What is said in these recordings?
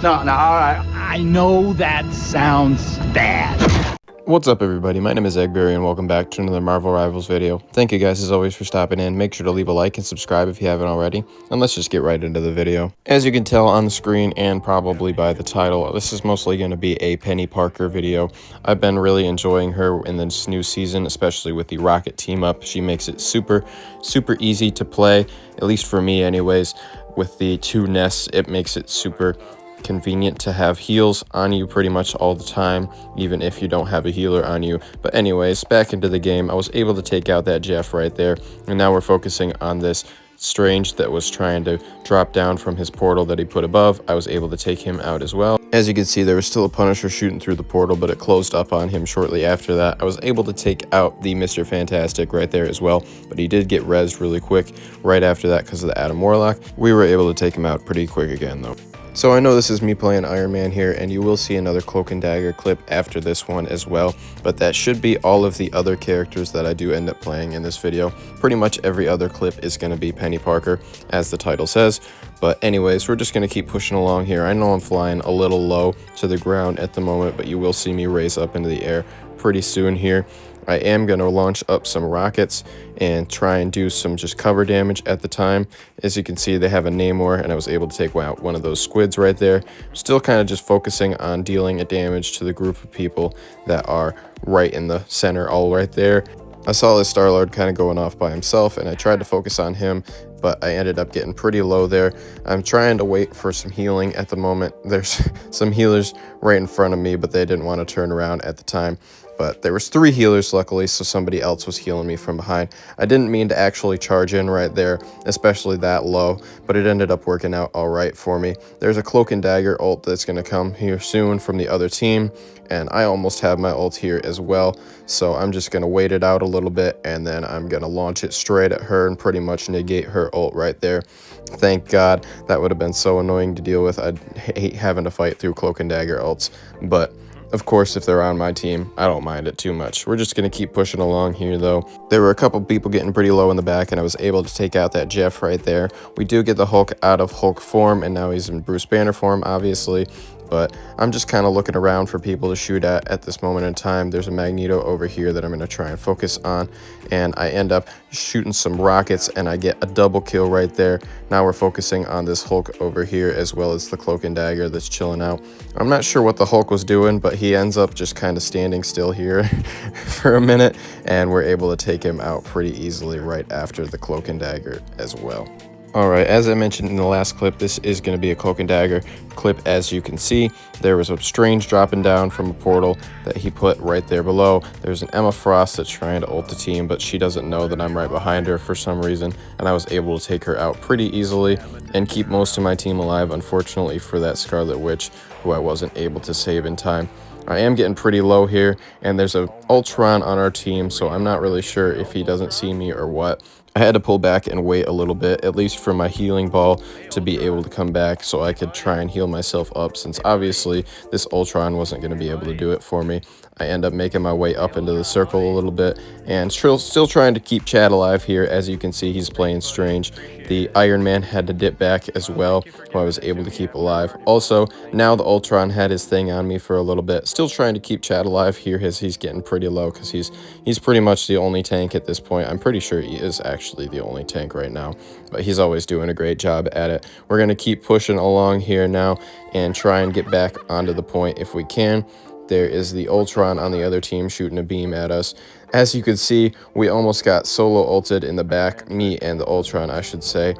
No, all right. I know that sounds bad. What's up, everybody? My name is Eggberry and welcome back to another Marvel Rivals video. Thank you guys as always for stopping in. Make sure to leave a like and subscribe if you haven't already, and let's just get right into the video. As you can tell on the screen and probably by the title, this is mostly going to be a PENI Parker video. I've been really enjoying her in this new season, especially with the Rocket team up. She makes it super easy to play, at least for me anyways. With the two nests, it makes it super convenient to have heals on you pretty much all the time, even if you don't have a healer on you. But anyways, back into the game, I was able to take out that Jeff right there, and now we're focusing on this Strange that was trying to drop down from his portal that he put above. I was able to take him out as well. As you can see, there was still a Punisher shooting through the portal, but it closed up on him shortly after that. I was able to take out the Mr. Fantastic right there as well, but he did get rezzed really quick right after that because of the Adam Warlock. We were able to take him out pretty quick again though. So I know this is me playing Iron Man here, and you will see another Cloak and Dagger clip after this one as well, but that should be all of the other characters that I do end up playing in this video. Pretty much every other clip is going to be PENI Parker, as the title says. But anyways, we're just going to keep pushing along here. I know I'm flying a little low to the ground at the moment, but you will see me raise up into the air pretty soon here. I am going to launch up some rockets and try and do some just cover damage at the time. As you can see, they have a Namor, and I was able to take out one of those squids right there. Still kind of just focusing on dealing a damage to the group of people that are right in the center, all right there. I saw this Star-Lord kind of going off by himself, and I tried to focus on him, but I ended up getting pretty low there. I'm trying to wait for some healing at the moment. There's some healers right in front of me, but they didn't want to turn around at the time. But there was 3 healers luckily, so somebody else was healing me from behind. I didn't mean to actually charge in right there, especially that low, but it ended up working out all right for me. There's a Cloak and Dagger ult that's going to come here soon from the other team, and I almost have my ult here as well. So I'm just going to wait it out a little bit, and then I'm going to launch it straight at her and pretty much negate her ult right there. Thank God. That would have been so annoying to deal with. I'd hate having to fight through Cloak and Dagger ults, but of course, if they're on my team, I don't mind it too much. We're just going to keep pushing along here, though. There were a couple people getting pretty low in the back, and I was able to take out that Jeff right there. We do get the Hulk out of Hulk form, and now he's in Bruce Banner form, obviously. But I'm just kind of looking around for people to shoot at this moment in time. There's a Magneto over here that I'm going to try and focus on, and I end up shooting some rockets, and I get a double kill right there. Now we're focusing on this Hulk over here, as well as the Cloak and Dagger that's chilling out. I'm not sure what the Hulk was doing, but he ends up just kind of standing still here for a minute, and we're able to take him out pretty easily right after the Cloak and Dagger as well. Alright, as I mentioned in the last clip, this is going to be a Cloak and Dagger clip. As you can see, there was a Strange dropping down from a portal that he put right there below. There's an Emma Frost that's trying to ult the team, but she doesn't know that I'm right behind her for some reason, and I was able to take her out pretty easily and keep most of my team alive, unfortunately for that Scarlet Witch, who I wasn't able to save in time. I am getting pretty low here, and there's a Ultron on our team, so I'm not really sure if he doesn't see me or what. I had to pull back and wait a little bit, at least for my healing ball to be able to come back so I could try and heal myself up, since obviously this Ultron wasn't going to be able to do it for me. I end up making my way up into the circle a little bit, and still trying to keep Chad alive here. As you can see, he's playing Strange. The Iron Man had to dip back as well, who I was able to keep alive. Also, now the Ultron had his thing on me for a little bit. Still trying to keep Chad alive here as he's getting pretty low, because he's pretty much the only tank at this point. I'm pretty sure he is actually the only tank right now, but he's always doing a great job at it. We're going to keep pushing along here now and try and get back onto the point if we can. There is the Ultron on the other team shooting a beam at us. As you can see, we almost got solo ulted in the back, me and the Ultron, I should say,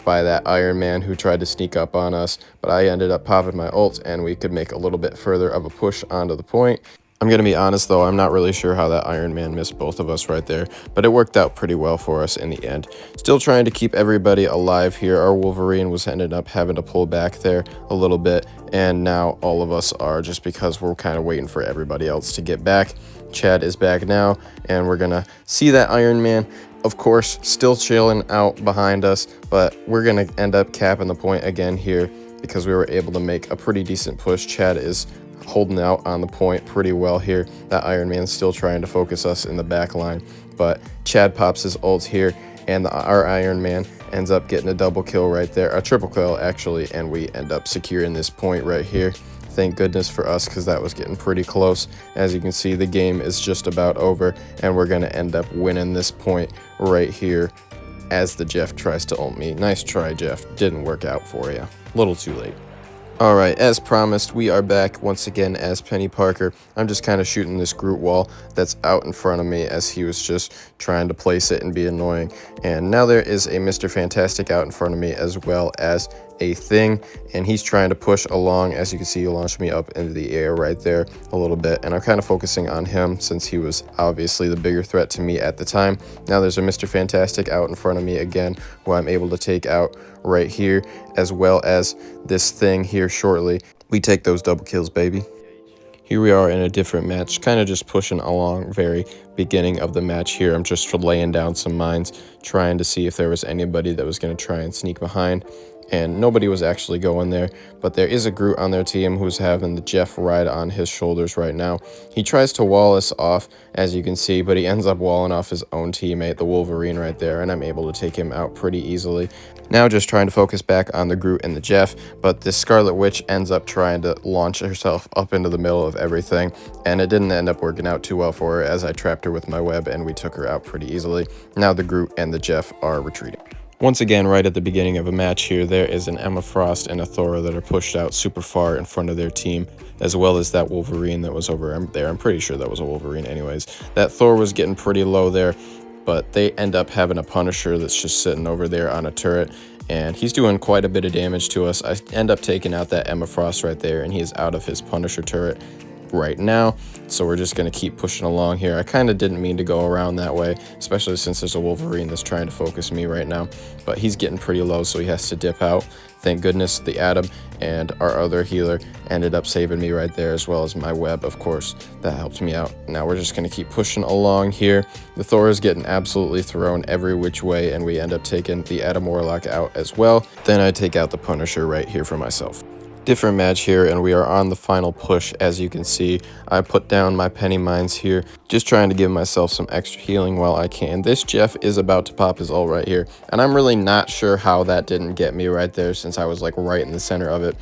by that Iron Man who tried to sneak up on us, but I ended up popping my ult, and we could make a little bit further of a push onto the point. I'm going to be honest, though, I'm not really sure how that Iron Man missed both of us right there, but it worked out pretty well for us in the end. Still trying to keep everybody alive here. Our Wolverine was ended up having to pull back there a little bit, and now all of us are, just because we're kind of waiting for everybody else to get back. Chad is back now, and we're going to see that Iron Man, of course, still chilling out behind us, but we're going to end up capping the point again here because we were able to make a pretty decent push. Chad is holding out on the point pretty well here. That Iron Man's still trying to focus us in the back line, but Chad pops his ult here, and our Iron Man ends up getting a double kill right there, a triple kill actually, and we end up securing this point right here. Thank goodness for us, because that was getting pretty close. As you can see, the game is just about over, and we're going to end up winning this point right here as the Jeff tries to ult me. Nice try, Jeff. Didn't work out for you. A little too late. Alright, as promised, we are back once again as Penny Parker. I'm just kind of shooting this Groot wall that's out in front of me, as he was just trying to place it and be annoying. And now there is a Mr. Fantastic out in front of me, as well as a Thing, and he's trying to push along. As you can see, he launched me up into the air right there a little bit, and I'm kind of focusing on him since he was obviously the bigger threat to me at the time. Now there's a Mr. Fantastic out in front of me again, who I'm able to take out right here, as well as this Thing here shortly. We take those double kills, baby. Here we are in a different match, kind of just pushing along very beginning of the match here. I'm just laying down some mines, trying to see if there was anybody that was going to try and sneak behind. And nobody was actually going there, but there is a Groot on their team who's having the Jeff ride on his shoulders right now. He tries to wall us off, as you can see, but he ends up walling off his own teammate, the Wolverine, right there, and I'm able to take him out pretty easily. Now just trying to focus back on the Groot and the Jeff, but this Scarlet Witch ends up trying to launch herself up into the middle of everything, and it didn't end up working out too well for her, as I trapped her with my web and we took her out pretty easily. Now the Groot and the Jeff are retreating. Once again, right at the beginning of a match here, there is an Emma Frost and a Thora that are pushed out super far in front of their team, as well as that Wolverine that was over there. I'm pretty sure that was a Wolverine anyways. That Thor was getting pretty low there, but they end up having a Punisher that's just sitting over there on a turret, and he's doing quite a bit of damage to us. I end up taking out that Emma Frost right there, and he is out of his Punisher turret right now, so we're just going to keep pushing along here. I kind of didn't mean to go around that way, especially since there's a Wolverine that's trying to focus me right now, but he's getting pretty low, so he has to dip out. Thank goodness the Atom and our other healer ended up saving me right there, as well as my web, of course. That helped me out. Now we're just going to keep pushing along here. The Thor is getting absolutely thrown every which way, and we end up taking the Atom Warlock out as well. Then I take out the Punisher right here for myself. Different match here, and we are on the final push. As you can see, I put down my penny mines here, just trying to give myself some extra healing while I can. This Jeff is about to pop his ult right here, and I'm really not sure how that didn't get me right there, since I was like right in the center of it.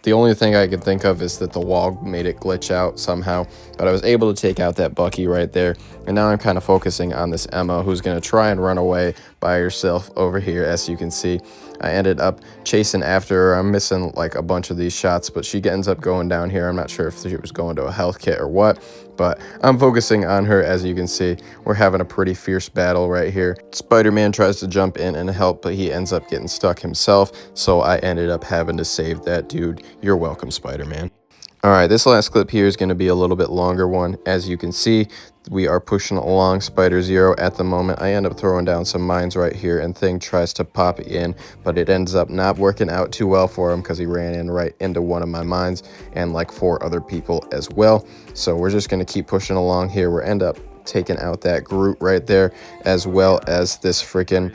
The only thing I could think of is that the wall made it glitch out somehow, but I was able to take out that Bucky right there, and now I'm kind of focusing on this Emma, who's going to try and run away by herself over here. As you can see, I ended up chasing after her. I'm missing like a bunch of these shots, but she ends up going down here. I'm not sure if she was going to a health kit or what, but I'm focusing on her. As you can see, we're having a pretty fierce battle right here. Spider-Man tries to jump in and help, but he ends up getting stuck himself, so I ended up having to save that dude. You're welcome, Spider-Man. Alright, this last clip here is going to be a little bit longer one. As you can see, we are pushing along Spider Zero at the moment. I end up throwing down some mines right here, and Thing tries to pop in, but it ends up not working out too well for him, because he ran in right into one of my mines and like 4 other people as well. So we're just going to keep pushing along here. We end up taking out that Groot right there, as well as this freaking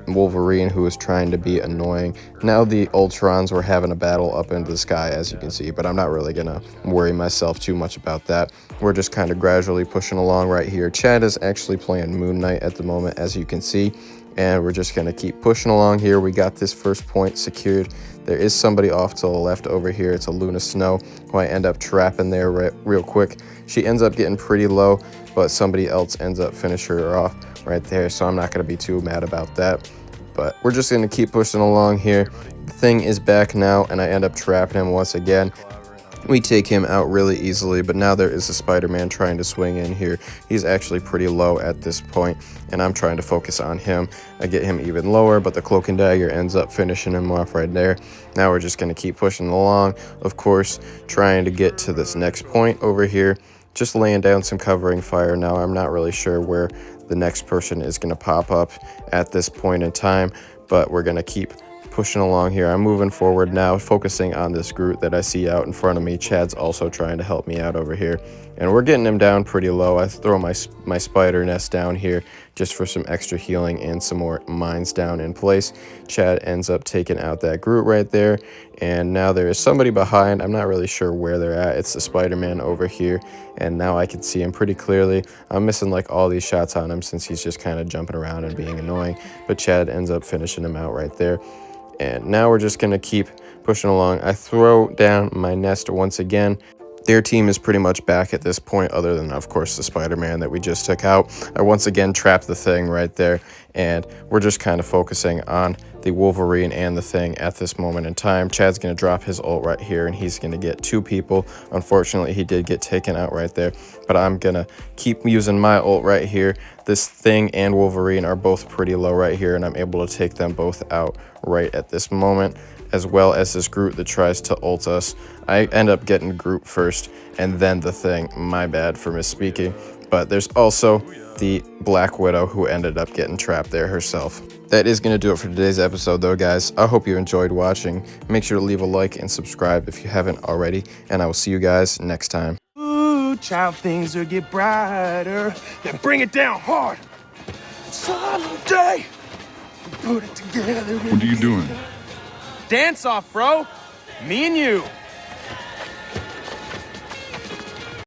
Wolverine who was trying to be annoying. Now the Ultrons were having a battle up into the sky, as you can see, but I'm not really gonna worry myself too much about that. We're just kind of gradually pushing along right here. Chad is actually playing Moon Knight at the moment, as you can see, and we're just gonna keep pushing along here. We got this first point secured. There is somebody off to the left over here. It's a Luna Snow, who I end up trapping there real quick. She ends up getting pretty low, but somebody else ends up finishing her off right there, so I'm not going to be too mad about that. But we're just going to keep pushing along here. The Thing is back now, and I end up trapping him once again. We take him out really easily, but now there is a Spider-Man trying to swing in here. He's actually pretty low at this point, and I'm trying to focus on him. I get him even lower, but the Cloak and Dagger ends up finishing him off right there. Now we're just going to keep pushing along, of course, trying to get to this next point over here. Just laying down some covering fire now. I'm not really sure where the next person is going to pop up at this point in time, but we're going to keep pushing along here. I'm moving forward now, focusing on this Groot that I see out in front of me. Chad's also trying to help me out over here. And we're getting him down pretty low. I throw my spider nest down here just for some extra healing and some more mines down in place. Chad ends up taking out that Groot right there. And now there is somebody behind. I'm not really sure where they're at. It's the Spider-Man over here. And now I can see him pretty clearly. I'm missing like all these shots on him since he's just kind of jumping around and being annoying. But Chad ends up finishing him out right there. And now we're just going to keep pushing along. I throw down my nest once again. Their team is pretty much back at this point, other than, of course, the Spider-Man that we just took out. I once again trapped the Thing right there, and we're just kind of focusing on the Wolverine and the Thing at this moment in time. Chad's going to drop his ult right here, and he's going to get 2 people. Unfortunately, he did get taken out right there, but I'm going to keep using my ult right here. This Thing and Wolverine are both pretty low right here, and I'm able to take them both out right at this moment, as well as this Groot that tries to ult us. I end up getting Groot first and then the Thing. My bad for misspeaking. But there's also the Black Widow who ended up getting trapped there herself. That is going to do it for today's episode though, guys. I hope you enjoyed watching. Make sure to leave a like and subscribe if you haven't already, and I will see you guys next time. Ooh, child, things will get brighter. Then bring it down hard. Someday, we'll put it together. What are you doing? Dance off, bro. Me and you.